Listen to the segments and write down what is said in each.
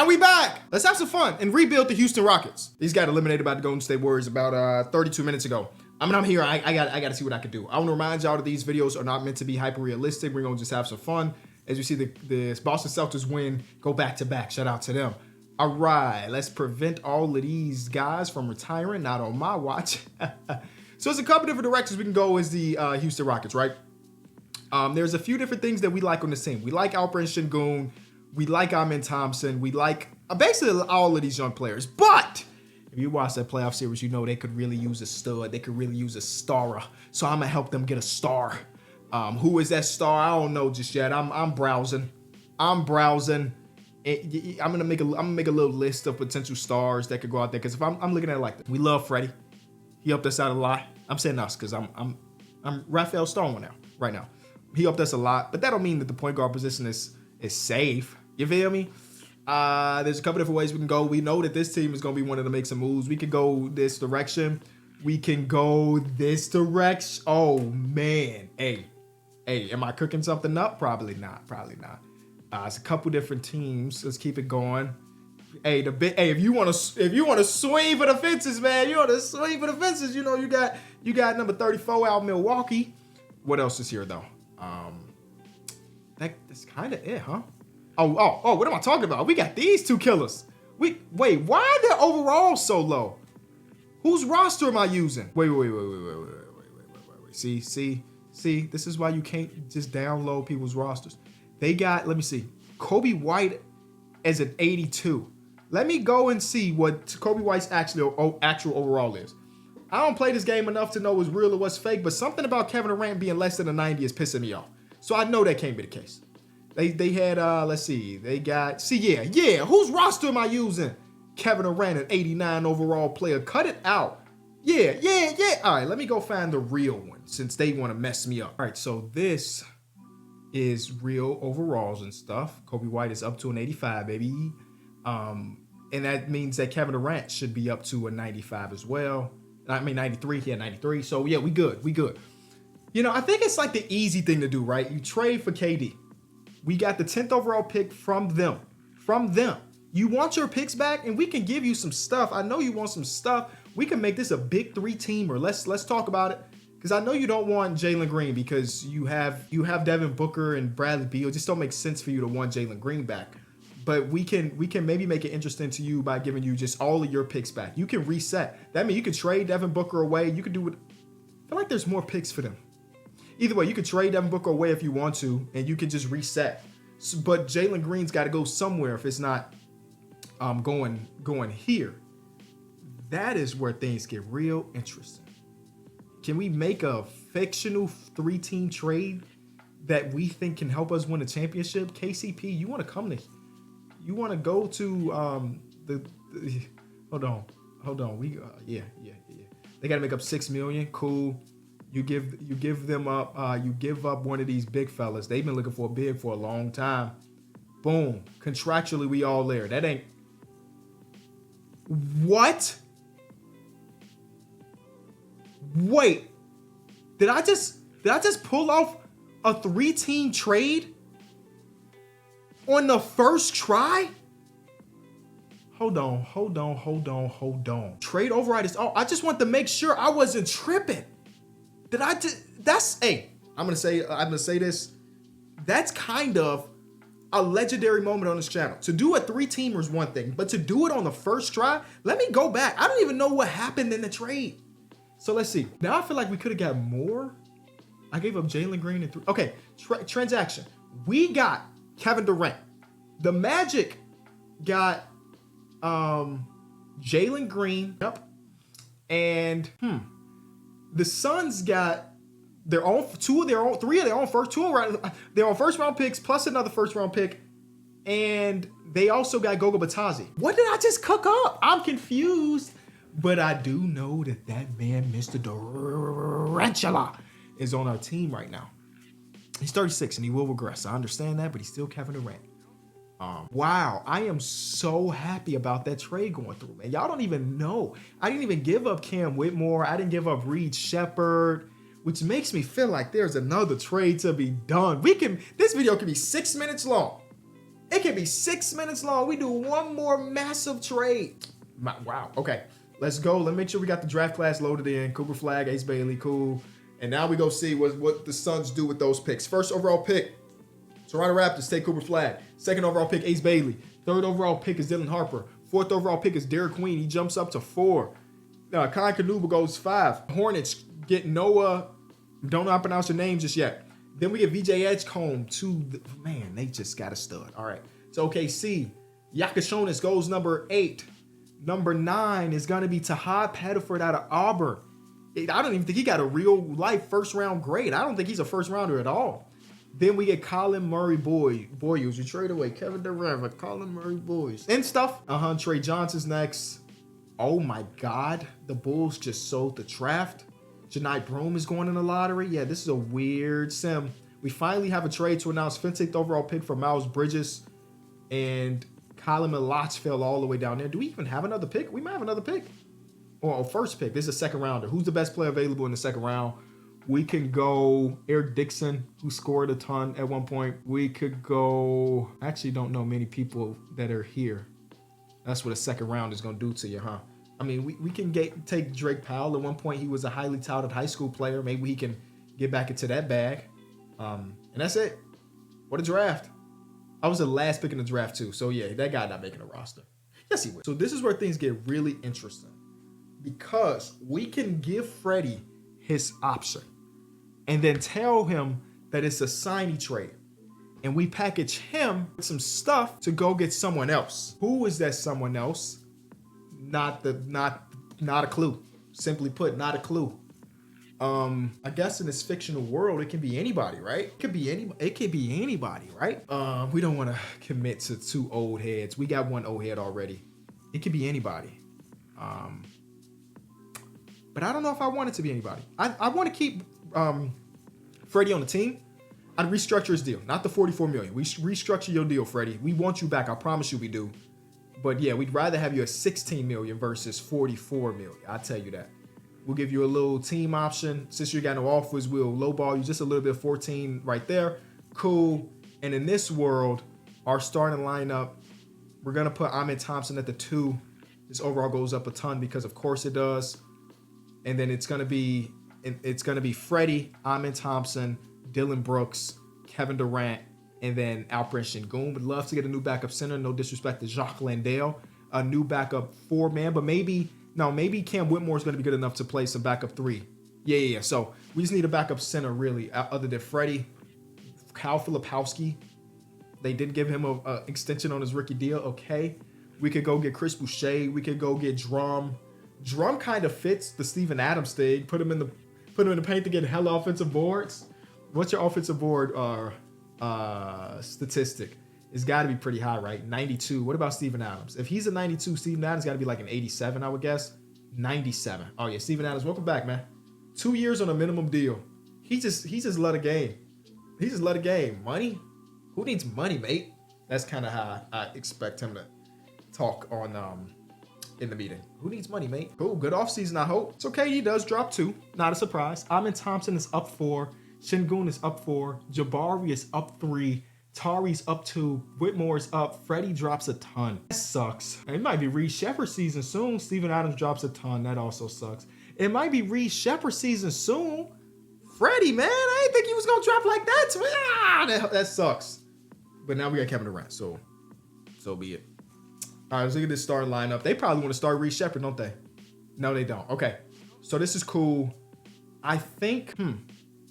And we back. Let's have some fun and rebuild the Houston Rockets. These got eliminated by the Golden State Warriors about 32 minutes ago. I mean, I'm here. I got to see what I can do. I want to remind y'all that these videos are not meant to be hyper realistic. We're going to just have some fun. As you see the Boston Celtics win, go back to back. Shout out to them. All right, let's prevent all of these guys from retiring. Not on my watch. So there's a couple different directions we can go as the Houston Rockets, right? There's a few different things that we like on this team. We like Alperen Sengun. We like Amen Thompson. We like basically all of these young players. But if you watch that playoff series, you know they could really use a stud. They could really use a star. So I'm going to help them get a star. Who is that star? I don't know just yet. I'm browsing. I'm gonna make a little list of potential stars that could go out there. Because if I'm looking at it like this, we love Freddie. He helped us out a lot. I'm saying us because I'm Raphael Stone right now. He helped us a lot, but that don't mean that the point guard position is safe. You feel me? There's a couple different ways we can go. We know that this team is gonna be wanting to make some moves. We can go this direction. We can go this direction. Oh man, hey, am I cooking something up? Probably not. It's a couple different teams. Let's keep it going. Hey, if you want to swing for the fences, man, you know you got number 34 out Milwaukee. What else is here though? That's kind of it, huh? Oh, what am I talking about? We got these two killers. Wait, why are their overall so low? Whose roster am I using? Wait. See, this is why you can't just download people's rosters. They got, let me see, Kobe White as an 82. Let me go and see what Kobe White's actual overall is. I don't play this game enough to know what's real or what's fake, but something about Kevin Durant being less than a 90 is pissing me off. So I know that can't be the case. They had, let's see, they got, whose roster am I using? Kevin Durant, an 89 overall player. Cut it out. Yeah. All right, let me go find the real one since they want to mess me up. All right, so this is real overalls and stuff. Kobe White is up to an 85, baby. And that means that Kevin Durant should be up to a 95 as well. I mean, 93, he had 93. So yeah, we good. You know, I think it's like the easy thing to do, right? You trade for KD. We got the 10th overall pick from them. You want your picks back and we can give you some stuff. I know you want some stuff. We can make this a big 3-teamer. Let's talk about it. Because I know you don't want Jalen Green because you have Devin Booker and Bradley Beal. It just don't make sense for you to want Jalen Green back. But we can maybe make it interesting to you by giving you just all of your picks back. You can reset. That means you can trade Devin Booker away. You can do it. I feel like there's more picks for them. Either way, you can trade Devin Booker away if you want to, and you can just reset. But Jalen Green's got to go somewhere if it's not going here. That is where things get real interesting. Can we make a fictional 3-team trade that we think can help us win a championship? KCP, you want to go to hold on. We yeah. They got to make up $6 million. Cool. You give them up. You give up one of these big fellas. They've been looking for a big for a long time. Boom. Contractually, we all there. That ain't what? Wait. Did I just pull off a 3-team trade on the first try? Hold on. Trade override is. Oh, I just want to make sure I wasn't tripping. I'm gonna say this. That's kind of a legendary moment on this channel. To do a 3-teamer is one thing, but to do it on the first try, let me go back. I don't even know what happened in the trade. So let's see. Now I feel like we could have got more. I gave up Jalen Green and 3. Okay, transaction. We got Kevin Durant. The Magic got Jalen Green. Yep. And the Suns got their own first round picks plus another first round pick, and they also got Goga Batadze. What did I just cook up? I'm confused, but I do know that man, Mr. Durantula, is on our team right now. He's 36 and he will regress. I understand that, but he's still Kevin Durant. Wow, I am so happy about that trade going through, man. Y'all don't even know. I didn't even give up Cam Whitmore. I didn't give up Reed Shepherd, which makes me feel like there's another trade to be done. This video can be 6 minutes long. It can be 6 minutes long. We do one more massive trade. Wow. Okay. Let's go. Let's make sure we got the draft class loaded in. Cooper Flag, Ace Bailey, cool. And now we go see what the Suns do with those picks. First overall pick, Toronto Raptors take Cooper Flag. Second overall pick, Ace Bailey. Third overall pick is Dylan Harper. Fourth overall pick is Derek Queen. He jumps up to 4. Kai Kanuba goes 5. Hornets get Noah. Don't know how to pronounce your name just yet. Then we get VJ Edgecombe man, they just got a stud. All right. So OKC. Yakashonis goes number 8. Number 9 is going to be Tahad Pettiford out of Auburn. I don't even think he got a real life first round grade. I don't think he's a first rounder at all. Then we get Colin Murray Boyles. You trade away Kevin Durant, Colin Murray Boyles. And stuff. Trey Johnson's next. Oh my God. The Bulls just sold the draft. Janai Broome is going in the lottery. Yeah, this is a weird sim. We finally have a trade to announce 15th overall pick for Miles Bridges. And Colin Milotch fell all the way down there. Do we even have another pick? We might have another pick. Or first pick. This is a second rounder. Who's the best player available in the second round? We can go Eric Dixon, who scored a ton at one point. We could go... I actually don't know many people that are here. That's what a second round is going to do to you, huh? I mean, we can take Drake Powell. At one point, he was a highly touted high school player. Maybe he can get back into that bag. And that's it. What a draft. I was the last pick in the draft, too. So, yeah, that guy not making a roster. Yes, he would. So, this is where things get really interesting. Because we can give Freddie his option. And then tell him that it's a signee trade. And we package him with some stuff to go get someone else. Who is that someone else? Not a clue. Simply put, not a clue. I guess in this fictional world, it can be anybody, right? It could be anybody, right? We don't want to commit to 2 old heads. We got 1 old head already. It could be anybody. But I don't know if I want it to be anybody. I want to keep Freddie on the team. I'd restructure his deal, not the $44 million. We restructure your deal, Freddie. We want you back. I promise you we do. But yeah, we'd rather have you at $16 million versus $44 million. I'll tell you that. We'll give you a little team option. Since you got no offers, we'll lowball you just a little bit, 14 right there. Cool. And in this world, our starting lineup, we're going to put Amen Thompson at the 2. This overall goes up a ton because of course it does. And then it's going to be Freddie, Amen Thompson, Dylan Brooks, Kevin Durant, and then Alperen Sengun. Would love to get a new backup center. No disrespect to Jacques Landale. A new backup 4-man, but maybe Cam Whitmore is going to be good enough to play some backup 3. Yeah. So we just need a backup center, really, other than Freddie. Kyle Filipowski. They did give him an extension on his rookie deal. Okay. We could go get Chris Boucher. We could go get Drum. Drum kind of fits the Steven Adams thing. Put him in the paint to get hella offensive boards. What's your offensive board statistic? It's got to be pretty high, right? 92. What about Steven Adams? If he's a 92, Steven Adams got to be like an 87, I would guess. 97. Oh yeah, Steven Adams, welcome back, man. 2 years on a minimum deal. He just love a game. He just love a game. Money? Who needs money, mate? That's kind of how I expect him to talk on in the meeting. Who needs money, mate? Cool, good offseason, I hope. It's okay, he does drop 2. Not a surprise. Amen Thompson is up 4. Sengun is up 4. Jabari is up 3. Tari's up 2. Whitmore's up. Freddie drops a ton. That sucks. It might be Reed Shepherd season soon. Steven Adams drops a ton. That also sucks. It might be Reed Shepherd season soon. Freddie, man, I didn't think he was going to drop like that. That sucks. But now we got Kevin Durant, so be it. All right, let's look at this starting lineup. They probably want to start Reed Shepherd, don't they? No, they don't. Okay, so this is cool. I think,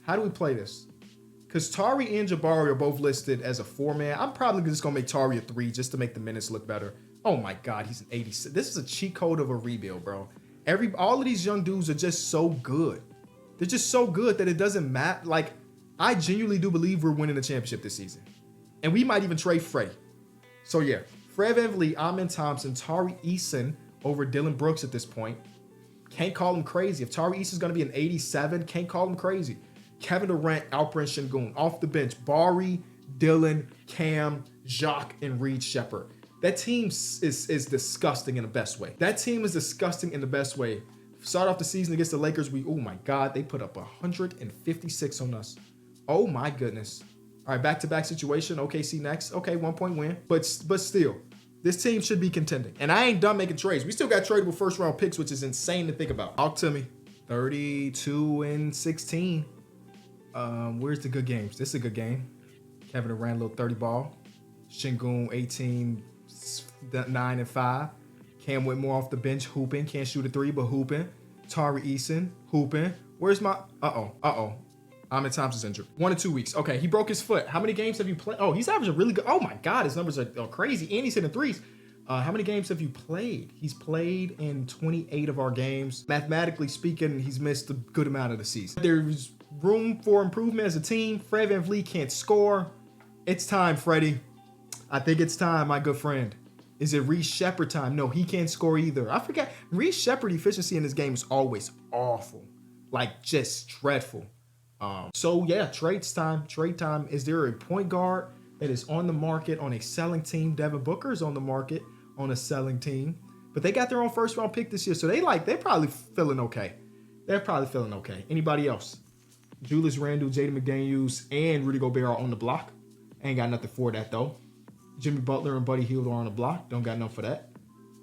how do we play this? Because Tari and Jabari are both listed as a 4-man. I'm probably just going to make Tari a 3 just to make the minutes look better. Oh my God, he's an 86. This is a cheat code of a rebuild, bro. All of these young dudes are just so good. They're just so good that it doesn't matter. Like, I genuinely do believe we're winning the championship this season. And we might even trade Freddie. So yeah, Fred VanVleet, Amen Thompson, Tari Eason over Dylan Brooks at this point. Can't call him crazy. If Tari Eason's going to be an 87, can't call him crazy. Kevin Durant, Alperen Sengun. Off the bench, Bari, Dylan, Cam, Jacques, and Reed Shepherd. That team is disgusting in the best way. That team is disgusting in the best way. Start off the season against the Lakers, oh my God, they put up 156 on us. Oh my goodness. All right, back-to-back situation. OKC next. Okay, 1-point win. But still, this team should be contending. And I ain't done making trades. We still got tradable first-round picks, which is insane to think about. Talk to me. 32-16. Where's the good games? This is a good game. Kevin Durant, little 30 ball. Şengün, 18, 9 and 5. Cam Whitmore off the bench, hooping. Can't shoot a three, but hooping. Tari Eason, hooping. Where's my... Ahmed Thompson's injured. 1 to 2 weeks. Okay, he broke his foot. How many games have you played? Oh, he's averaging really good. Oh my God, his numbers are crazy. And he's hitting threes. How many games have you played? He's played in 28 of our games. Mathematically speaking, he's missed a good amount of the season. There's room for improvement as a team. Fred VanVleet can't score. It's time, Freddie. I think it's time, my good friend. Is it Reece Shepherd time? No, he can't score either. I forget. Reece Shepherd efficiency in this game is always awful. Like, just dreadful. So, yeah, trade time. Is there a point guard that is on the market on a selling team? Devin Booker is on the market on a selling team. But they got their own first-round pick this year, so they're probably feeling okay. They're probably feeling okay. Anybody else? Julius Randle, Jaden McDaniels, and Rudy Gobert are on the block. Ain't got nothing for that, though. Jimmy Butler and Buddy Hield are on the block. Don't got nothing for that.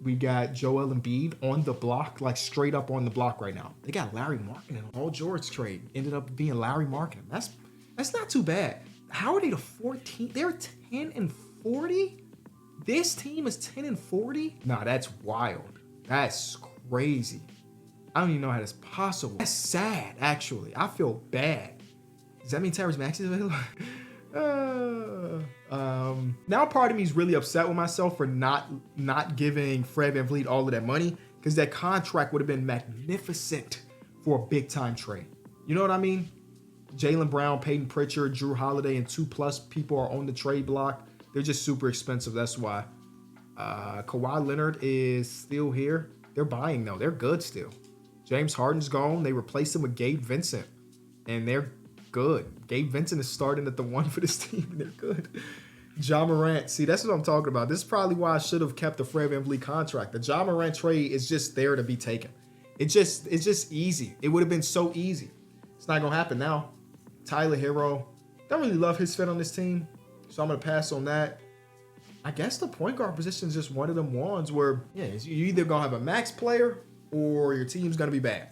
We got Joel Embiid on the block, like straight up on the block right now. They got Larry Markkinen. All George trade ended up being Larry Markkinen. That's not too bad. How are they the 14th? They're 10-40? This team is 10-40? Nah, that's wild. That's crazy. I don't even know how that's possible. That's sad, actually. I feel bad. Does that mean Tyrese Maxey is available? Now part of me is really upset with myself for not giving Fred VanVleet all of that money, because that contract would have been magnificent for a big time trade. You know what I mean? Jaylen Brown, Peyton Pritchard, Drew Holiday, and 2+ people are on the trade block. They're just super expensive. That's why. Kawhi Leonard is still here. They're buying though. They're good still. James Harden's gone. They replaced him with Gabe Vincent, and they're good. Gabe Vincent is starting at the 1 for this team, and they're good. Ja Morant. See, that's what I'm talking about. This is probably why I should have kept the Fred VanVleet contract. The Ja Morant trade is just there to be taken. It's just easy. It would have been so easy. It's not going to happen now. Tyler Hero. Don't really love his fit on this team, so I'm going to pass on that. I guess the point guard position is just one of them ones where, yeah, you're either going to have a max player or your team's going to be bad.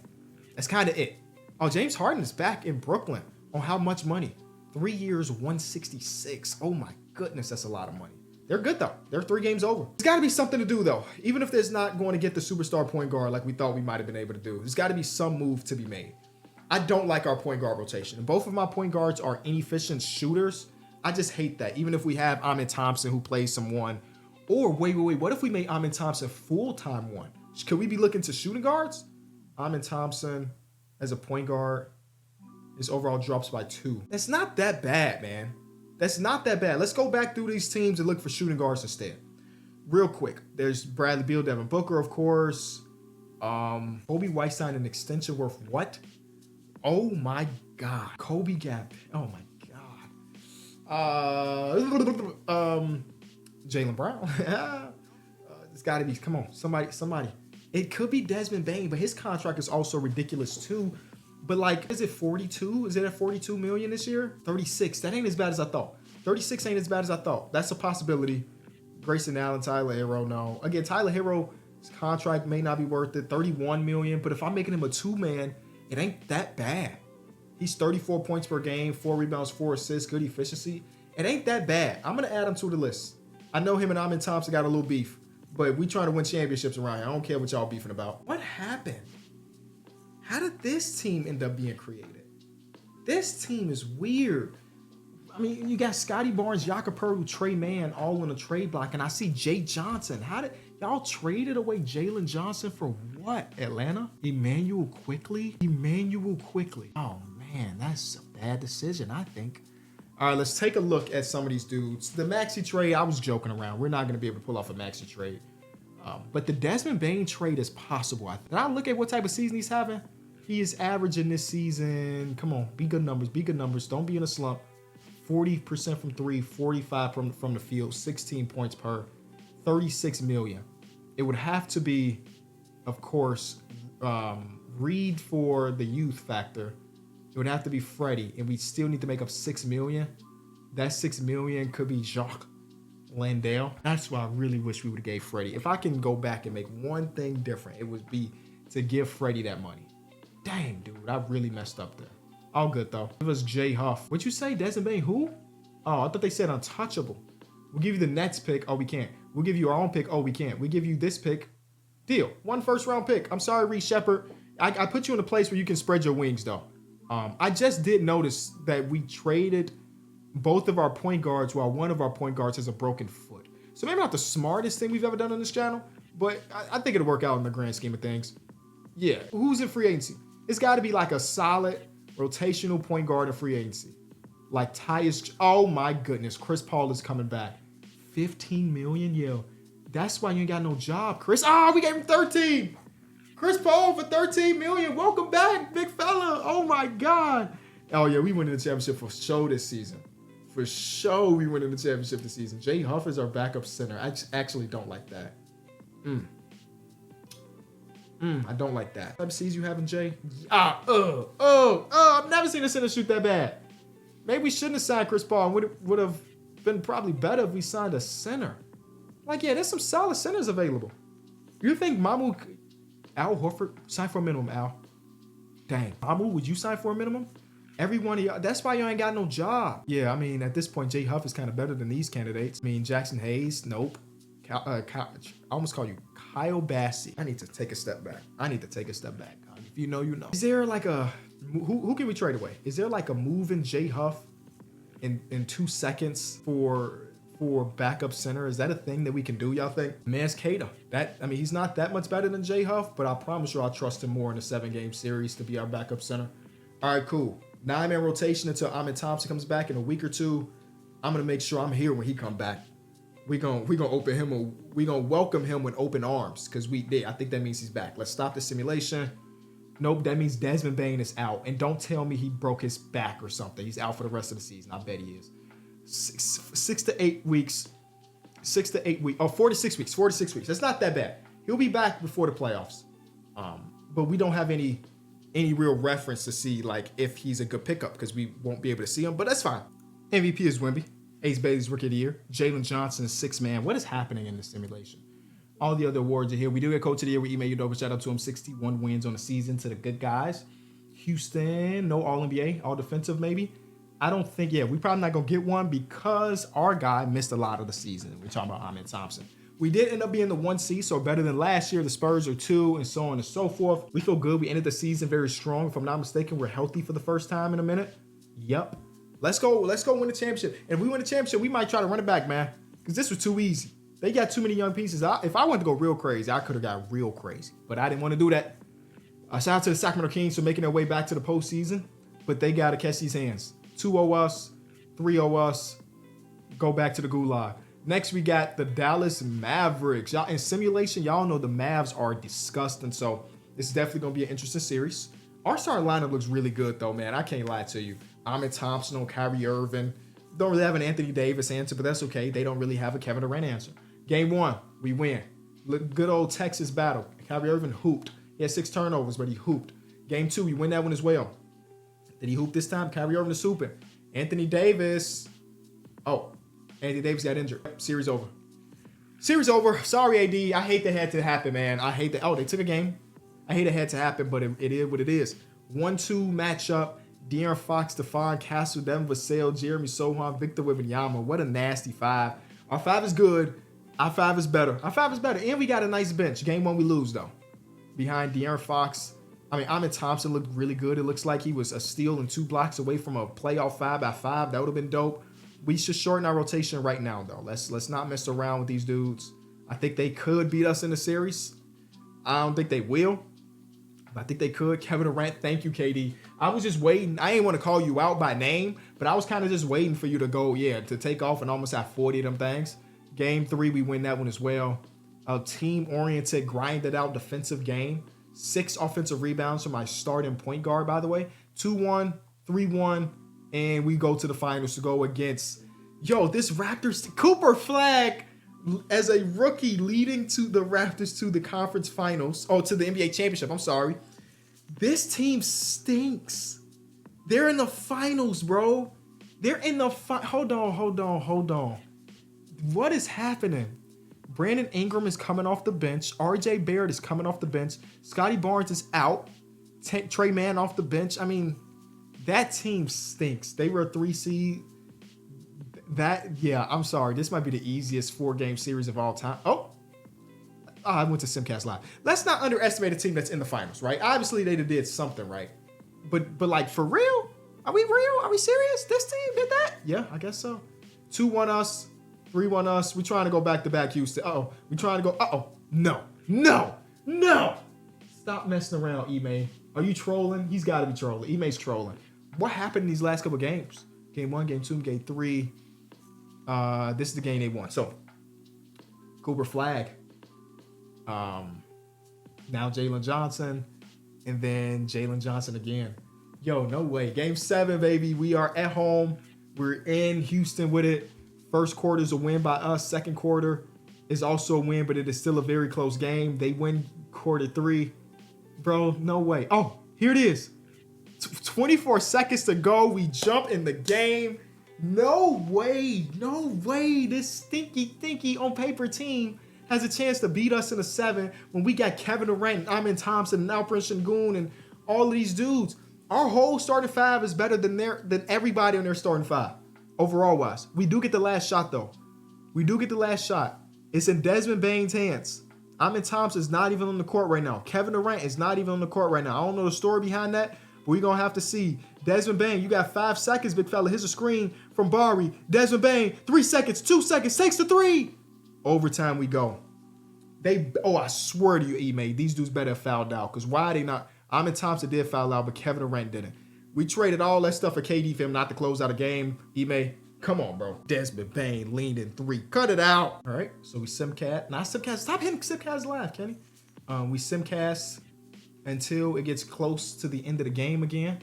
That's kind of it. Oh, James Harden is back in Brooklyn. On how much money? 3 years, 166. Oh my goodness, that's a lot of money. They're good though. They're 3 games over. There's got to be something to do though. Even if there's not going to get the superstar point guard like we thought we might have been able to do, there's got to be some move to be made. I don't like our point guard rotation. Both of my point guards are inefficient shooters. I just hate that. Even if we have Ahmed Thompson who plays some 1. Or wait. What if we made Ahmed Thompson full-time 1? Could we be looking to shooting guards? Ahmed Thompson as a point guard. His overall drops by 2. That's not that bad, man. That's not that bad. Let's go back through these teams and look for shooting guards instead. Real quick. There's Bradley Beal, Devin Booker, of course. Kobe White signed an extension worth what? Oh my God. Kobe Gap. Oh my God. Jaylen Brown. It's got to be. Come on. Somebody. It could be Desmond Bane, but his contract is also ridiculous too. But like, is it 42? Is it at 42 million this year? 36. That ain't as bad as I thought. 36 ain't as bad as I thought. That's a possibility. Grayson Allen, Tyler Hero, no. Again, Tyler Hero's contract may not be worth it. 31 million. But if I'm making him a 2-man, it ain't that bad. He's 34 points per game, 4 rebounds, 4 assists, good efficiency. It ain't that bad. I'm going to add him to the list. I know him and Ahmed Thompson got a little beef, but we trying to win championships around here. I don't care what y'all beefing about. What happened? How did this team end up being created? This team is weird. I mean, you got Scotty Barnes, Jakob Poeltl, Trey Mann all in a trade block, and I see Jay Johnson. How did y'all traded away Jalen Johnson for what? Atlanta? Emmanuel Quickley? Oh man, that's a bad decision, I think. All right, let's take a look at some of these dudes. The Maxey trade, I was joking around. We're not going to be able to pull off a Maxey trade. But the Desmond Bane trade is possible. And I look at what type of season he's having. He is averaging this season. Come on, be good numbers. Don't be in a slump. 40% from 3, 45 from the field, 16 points per, 36 million. It would have to be, of course, Reed for the youth factor. It would have to be Freddie, and we still need to make up $6 million. That $6 million could be Jacques Landale. That's why I really wish we would have gave Freddie. If I can go back and make one thing different, it would be to give Freddie that money. Dang, dude, I really messed up there. All good though. Give us Jay Huff. What'd you say? Desmond Bain who? Oh, I thought they said untouchable. We'll give you the Nets pick. Oh, we can't. We'll give you our own pick. Oh, we can't. We give you this pick. Deal. 1 first-round pick. I'm sorry, Reece Shepard. I put you in a place where you can spread your wings though. I just did notice that we traded both of our point guards while one of our point guards has a broken foot. So maybe not the smartest thing we've ever done on this channel, but I think it'll work out in the grand scheme of things. Yeah. Who's in free agency? It's got to be like a solid rotational point guard in free agency. Like Tyus. Oh my goodness. Chris Paul is coming back. 15 million, yo. That's why you ain't got no job, Chris. Oh, we gave him 13. Chris Paul for 13 million. Welcome back, big fella. Oh my God. Oh yeah, we went in the championship for sure this season. For sure, we went in the championship this season. Jay Huff is our backup center. I actually don't like that. I don't like that. Type of seas you having, Jay? I've never seen a center shoot that bad. Maybe we shouldn't have signed Chris Paul. Would have been probably better if we signed a center. Like, yeah, there's some solid centers available. You think Al Horford sign for a minimum, Al? Dang. Mamu, would you sign for a minimum? Every one of y'all. That's why you ain't got no job. Yeah, I mean, at this point, Jay Huff is kind of better than these candidates. I mean, Jackson Hayes, nope. I almost call you Kyle Bassey. I need to take a step back. If you know, you know. Is there like a, who can we trade away? Is there like a move in Jay Huff in 2 seconds for backup center? Is that a thing that we can do, y'all think? Man's Cater. He's not that much better than Jay Huff, but I promise you I'll trust him more in a 7-game series to be our backup center. All right, cool. 9-man rotation until Ahmed Thompson comes back in a week or two. I'm gonna make sure I'm here when he come back. We gonna open him. We gonna welcome him with open arms because I think that means he's back. Let's stop the simulation. Nope, that means Desmond Bain is out. And don't tell me he broke his back or something. He's out for the rest of the season. I bet he is. 6 to 8 weeks. 6 to 8 weeks. Oh, 4 to 6 weeks. 4 to 6 weeks. That's not that bad. He'll be back before the playoffs. But we don't have any real reference to see like if he's a good pickup because we won't be able to see him. But that's fine. MVP is Wemby. Ace Bailey's Rookie of the Year. Jalen Johnson is 6th man. What is happening in this simulation? All the other awards are here. We do get Coach of the Year with Ime Udoka. Shout out to him. 61 wins on the season to the good guys. Houston, no All-NBA, All Defensive maybe. I don't think, we probably not going to get one because our guy missed a lot of the season. We're talking about Ahmed Thompson. We did end up being the 1 seed, so better than last year. The Spurs are 2 and so on and so forth. We feel good. We ended the season very strong. If I'm not mistaken, we're healthy for the first time in a minute. Yep. Let's go win the championship. And if we win the championship, we might try to run it back, man. Because this was too easy. They got too many young pieces. If I wanted to go real crazy, I could have got real crazy. But I didn't want to do that. Shout out to the Sacramento Kings for making their way back to the postseason. But they got to catch these hands. 2-0 us, 3-0 us. Go back to the gulag. Next, we got the Dallas Mavericks. Y'all in simulation, y'all know the Mavs are disgusting. So this is definitely going to be an interesting series. Our starting lineup looks really good, though, man. I can't lie to you. Ahmed Thompson on Kyrie Irving. Don't really have an Anthony Davis answer, but that's okay. They don't really have a Kevin Durant answer. Game 1, we win. Good old Texas battle. Kyrie Irving hooped. He had 6 turnovers, but he hooped. Game 2, we win that one as well. Did he hoop this time? Kyrie Irving is hooping. Anthony Davis got injured. Series over. Sorry, AD. I hate that had to happen, man. I hate that. Oh, they took a game. I hate it had to happen, but it is what it is. 1-2 matchup. De'Aaron Fox, Stephon Castle, Devin Vassell, Jeremy Sohan, Victor Wembanyama. What a nasty 5. Our 5 is good. Our 5 is better. And we got a nice bench. Game 1, we lose, though. Behind De'Aaron Fox. Ahmed Thompson looked really good. It looks like he was a steal and 2 blocks away from a playoff 5x5. That would have been dope. We should shorten our rotation right now, though. Let's not mess around with these dudes. I think they could beat us in the series. I don't think they will. But I think they could. Kevin Durant, thank you, KD. I was just waiting. I ain't want to call you out by name, but I was kind of just waiting for you to go, to take off and almost have 40 of them things. Game 3, we win that one as well. A team-oriented, grinded-out defensive game. 6 offensive rebounds from my starting point guard, by the way. 2-1, 3-1, and we go to the finals to go against, this Raptors, Cooper Flag as a rookie leading to the Raptors to the conference finals. To the NBA championship. I'm sorry. This team stinks. They're in the finals, bro. They're in the hold on. What is happening? Brandon Ingram is coming off the bench. RJ Barrett is coming off the bench. Scotty Barnes is out. Trey Mann off the bench. I mean, that team stinks. They were a 3 seed. I'm sorry. This might be the easiest 4-game series of all time. I went to Simcast Live. Let's not underestimate a team that's in the finals, right? Obviously, they did something right. But like, for real? Are we real? Are we serious? This team did that? Yeah, I guess so. 2-1 us. 3-1 us. We trying to go back-to-back Houston. We trying to go. No. Stop messing around, Ime. Are you trolling? He's got to be trolling. Ime's trolling. What happened in these last couple games? Game 1, Game 2, Game 3. This is the game they won. So, Cooper Flag. Now Jalen Johnson. And then Jalen Johnson again. Yo, no way. Game 7, baby. We are at home. We're in Houston with it. First quarter is a win by us. Second quarter is also a win, but it is still a very close game. They win quarter 3. Bro, no way. Oh, here it is. 24 seconds to go. We jump in the game. No way. This stinky on paper team has a chance to beat us in a 7 when we got Kevin Durant and Amin Thompson and Alperen Sengun and all of these dudes. Our whole starting 5 is better than everybody on their starting 5. Overall wise. We do get the last shot though. It's in Desmond Bane's hands. Amin Thompson is not even on the court right now. Kevin Durant is not even on the court right now. I don't know the story behind that, but we're going to have to see. Desmond Bane, you got 5 seconds, big fella. Here's a screen from Bari. Desmond Bane, 3 seconds, 2 seconds, takes the 3. Overtime we go. I swear to you, Ime, these dudes better have fouled out, because why are they not? Amin Thompson did foul out, but Kevin Durant didn't. We traded all that stuff for KD for him not to close out a game. Ime, come on, bro. Desmond Bane leaned in 3. Cut it out. All right, so we simcast. Not simcast. Stop hitting simcast live, Kenny. We simcast until it gets close to the end of the game again.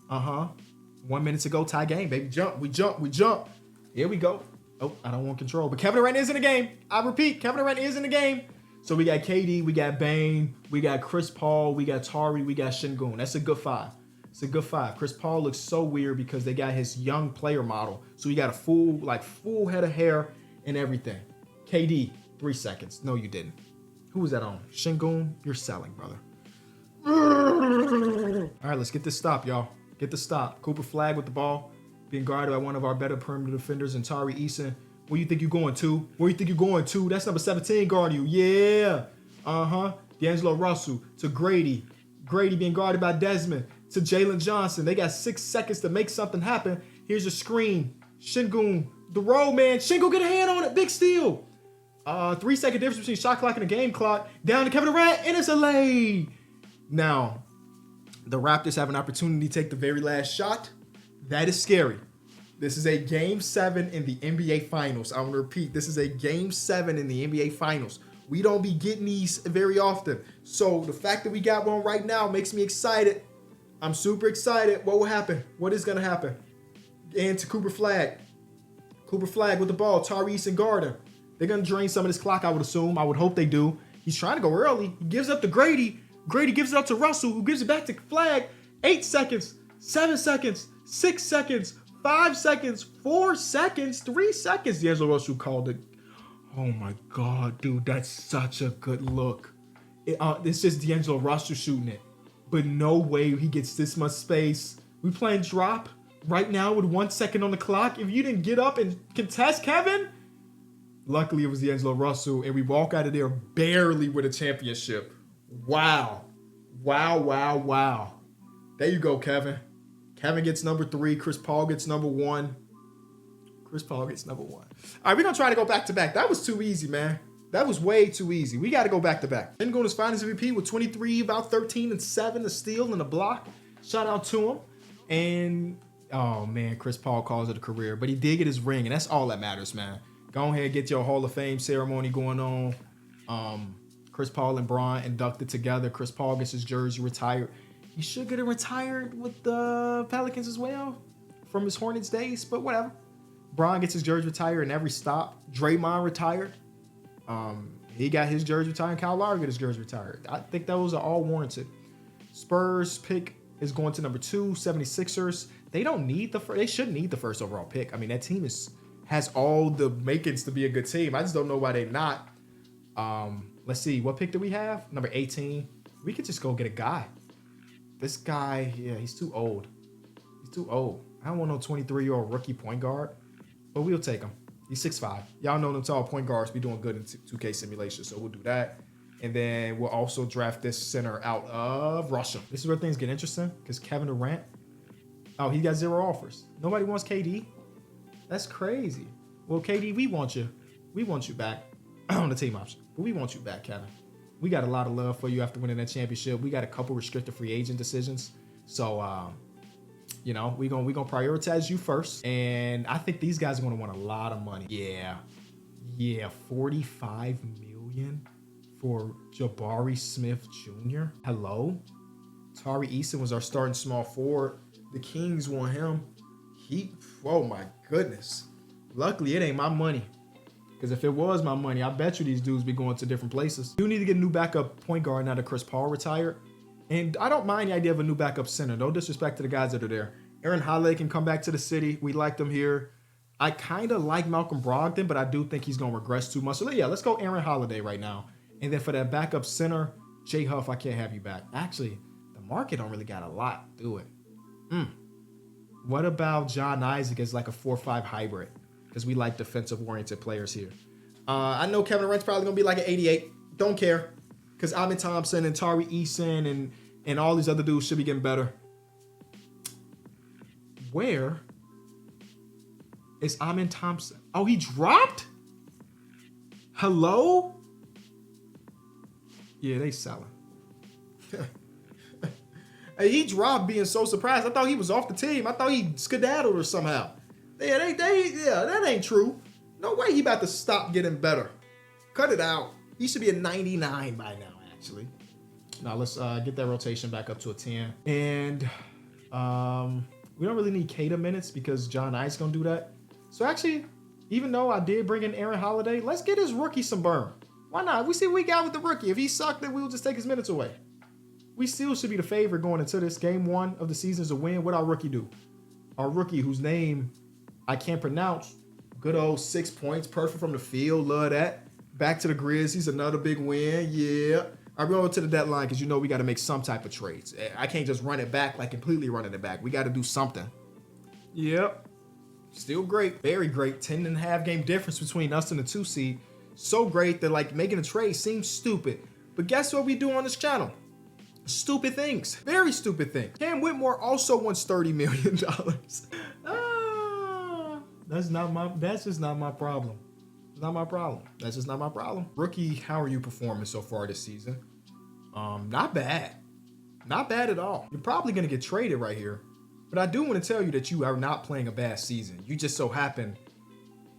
1 minute to go, tie game, baby. We jump. Here we go. Oh, I don't want control. But Kevin Durant is in the game. I repeat, Kevin Durant is in the game. So we got KD, we got Bane, we got Chris Paul, we got Tari, we got Sengun. That's a good 5. It's a good 5. Chris Paul looks so weird because they got his young player model. So he got a full head of hair and everything. KD, 3 seconds. No, you didn't. Who was that on? Sengun, you're selling, brother. All right, let's get this stop, y'all. Get the stop. Cooper Flag with the ball. Being guarded by one of our better perimeter defenders, and Tari Eason. Where you think you're going to? That's number 17 guarding you. Yeah. D'Angelo Russell to Grady. Grady being guarded by Desmond. To Jalen Johnson. They got 6 seconds to make something happen. Here's a screen. Sengun, the roll, man. Sengun, get a hand on it. Big steal. 3 second difference between shot clock and the game clock. Down to Kevin Durant, and it's a lay. Now, the Raptors have an opportunity to take the very last shot. That is scary. This is a game 7 in the NBA Finals. I want to repeat, this is a game 7 in the NBA Finals. We don't be getting these very often. So the fact that we got one right now makes me excited. I'm super excited. What will happen? What is going to happen? And to Cooper Flag. Cooper Flag with the ball. Tyrese and Gardner. They're going to drain some of this clock, I would assume. I would hope they do. He's trying to go early. He gives up to Grady. Grady gives it up to Russell, who gives it back to Flag. 8 seconds. 7 seconds. 6 seconds. 5 seconds. 4 seconds. 3 seconds. D'Angelo Russell called it. Oh my God, dude. That's such a good look. It's just D'Angelo Russell shooting it. But no way he gets this much space. We playing drop right now with 1 second on the clock. If you didn't get up and contest, Kevin. Luckily, it was D'Angelo Russell. And we walk out of there barely with a championship. Wow. There you go, Kevin. Kevin gets number 3. Chris Paul gets number 1. All right, we're going to try to go back-to-back. That was too easy, man. That was way too easy. We got to go back-to-back. Then going to Finals MVP with 23, about 13 and 7, a steal and a block. Shout out to him. And, oh, man, Chris Paul calls it a career. But he did get his ring, and that's all that matters, man. Go ahead and get your Hall of Fame ceremony going on. Chris Paul and Bron inducted together. Chris Paul gets his jersey retired. He should get it retired with the Pelicans as well from his Hornets days, but whatever. Bron gets his jersey retired in every stop. Draymond retired. He got his jersey retired. Kyle Lowry got his jersey retired. I think those are all warranted. Spurs pick is going to number 2, 76ers. They don't need they shouldn't need the first overall pick. I mean, that team has all the makings to be a good team. I just don't know why they're not. Let's see, what pick do we have? Number 18. We could just go get a guy. This guy, yeah, he's too old. He's too old. I don't want no 23-year-old rookie point guard, but we'll take him. He's 6'5". Y'all know them tall point guards be doing good in 2K simulation, so we'll do that. And then we'll also draft this center out of Russia. This is where things get interesting because Kevin Durant, oh, he got 0 offers. Nobody wants KD. That's crazy. Well, KD, we want you. We want you back on the team option. But we want you back, Kevin. We got a lot of love for you after winning that championship. We got a couple restricted free agent decisions. So, you know, we're gonna prioritize you first. And I think these guys are going to want a lot of money. Yeah, 45 million for Jabari Smith Jr. Hello? Tari Eason was our starting small forward. The Kings want him. Oh my goodness. Luckily, it ain't my money. Because if it was my money, I bet you these dudes be going to different places. You need to get a new backup point guard now that Chris Paul retired. And I don't mind the idea of a new backup center. No disrespect to the guys that are there. Aaron Holiday can come back to the city. We liked him here. I kind of like Malcolm Brogdon, but I do think he's going to regress too much. So yeah, let's go Aaron Holiday right now. And then for that backup center, Jay Huff, I can't have you back. Actually, the market don't really got a lot to it. What about John Isaac as like a 4-5 hybrid? Because we like defensive-oriented players here. I know Kevin Durant's probably going to be like an 88. Don't care. Because Amin Thompson and Tari Eason and all these other dudes should be getting better. Where is Amin Thompson? Oh, he dropped? Hello? Yeah, they selling. Hey, he dropped being so surprised. I thought he was off the team. I thought he skedaddled or somehow. Yeah, that ain't true. No way he about to stop getting better. Cut it out. He should be a 99 by now, actually. Now let's get that rotation back up to a 10. And we don't really need Kata minutes because John Ice gonna do that. So actually, even though I did bring in Aaron Holiday, let's get his rookie some burn. Why not? We see what we got with the rookie. If he sucked, then we'll just take his minutes away. We still should be the favorite going into this game 1 of the season to win. What our rookie do? Our rookie, whose name I can't pronounce. Good old 6 points, perfect from the field. Love that. Back to the Grizzlies, another big win. Yeah. I'm going to the deadline because you know we got to make some type of trades. I can't just run it back like completely running it back. We got to do something. Yep. Still great. Very great. 10.5 game difference between us and the 2 seed. So great that like making a trade seems stupid. But guess what we do on this channel? Stupid things. Very stupid things. Cam Whitmore also wants $30 million. That's just not my problem. It's not my problem. That's just not my problem. Rookie, how are you performing so far this season? Not bad. Not bad at all. You're probably going to get traded right here. But I do want to tell you that you are not playing a bad season. You just so happen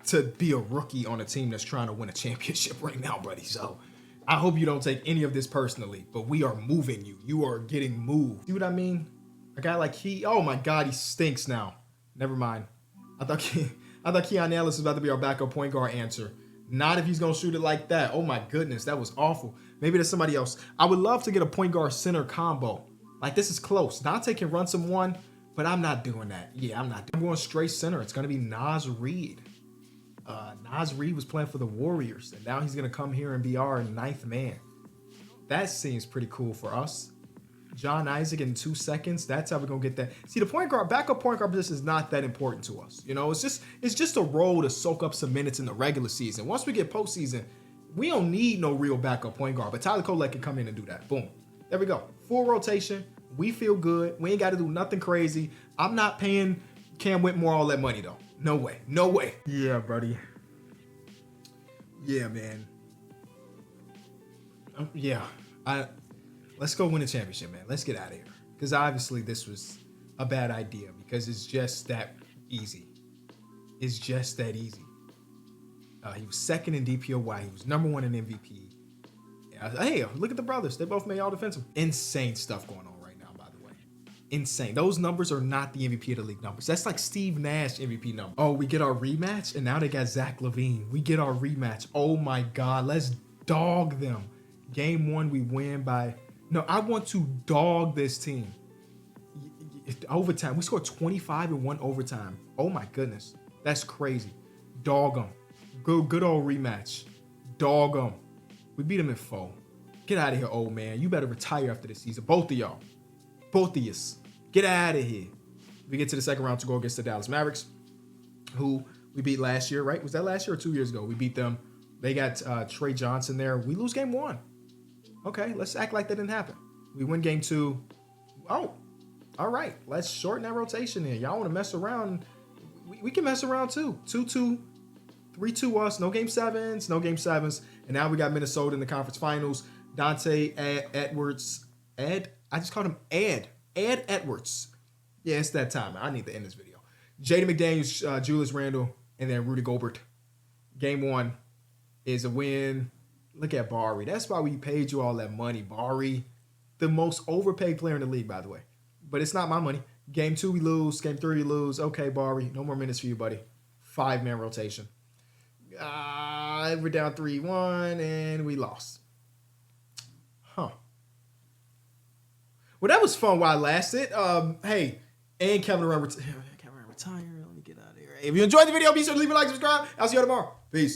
to be a rookie on a team that's trying to win a championship right now, buddy. So I hope you don't take any of this personally, but we are moving you. You are getting moved. See what I mean? A guy like oh my God, he stinks now. Never mind. I thought Keon Ellis was about to be our backup point guard answer. Not if he's going to shoot it like that. Oh my goodness, that was awful. Maybe there's somebody else. I would love to get a point guard center combo. Like this is close. Dante can run some one, but I'm not doing that. Yeah, I'm going straight center. It's going to be Naz Reid. Naz Reid was playing for the Warriors, and now he's going to come here and be our 9th man. That seems pretty cool for us. John Isaac in 2 seconds. That's how we're going to get that. See, the point guard, backup point guard position is not that important to us. You know, it's just a role to soak up some minutes in the regular season. Once we get postseason, we don't need no real backup point guard, but Tyler Kolek can come in and do that. Boom. There we go. Full rotation. We feel good. We ain't got to do nothing crazy. I'm not paying Cam Whitmore all that money, though. No way. No way. Yeah, buddy. Yeah, man. Let's go win a championship, man. Let's get out of here. Because obviously this was a bad idea because it's just that easy. It's just that easy. He was second in DPOY. He was number 1 in MVP. Hey, look at the brothers. They both made all defensive. Insane stuff going on right now, by the way. Insane. Those numbers are not the MVP of the league numbers. That's like Steve Nash MVP number. Oh, we get our rematch, and now they got Zach LaVine. We get our rematch. Oh my God. Let's dog them. Game 1, we win by... No, I want to dog this team. Overtime. We scored 25 in one overtime. Oh my goodness. That's crazy. Dog 'em. Good old rematch. Dog 'em. We beat them in 4. Get out of here, old man. You better retire after this season. Both of y'all. Both of yous. Get out of here. We get to the second round to go against the Dallas Mavericks, who we beat last year, right? Was that last year or 2 years ago? We beat them. They got Trey Johnson there. We lose game 1. Okay, let's act like that didn't happen. We win game 2. Oh, all right. Let's shorten that rotation then. Y'all want to mess around? We can mess around too. 2-2, 3-2 us. No game 7s. No game 7s. And now we got Minnesota in the conference finals. Dante Edwards. I just called him Ed. Ed Edwards. Yeah, it's that time. I need to end this video. Jaden McDaniels, Julius Randle, and then Rudy Gobert. Game 1 is a win. Look at Bari. That's why we paid you all that money. Bari, the most overpaid player in the league, by the way. But it's not my money. Game 2, we lose. Game 3, we lose. Okay, Bari, no more minutes for you, buddy. 5-man rotation. We're down 3-1, and we lost. Huh. Well, that was fun while it lasted. Hey, and Kevin Durant retired. Let me get out of here. If you enjoyed the video, be sure to leave a like, subscribe. I'll see you tomorrow. Peace.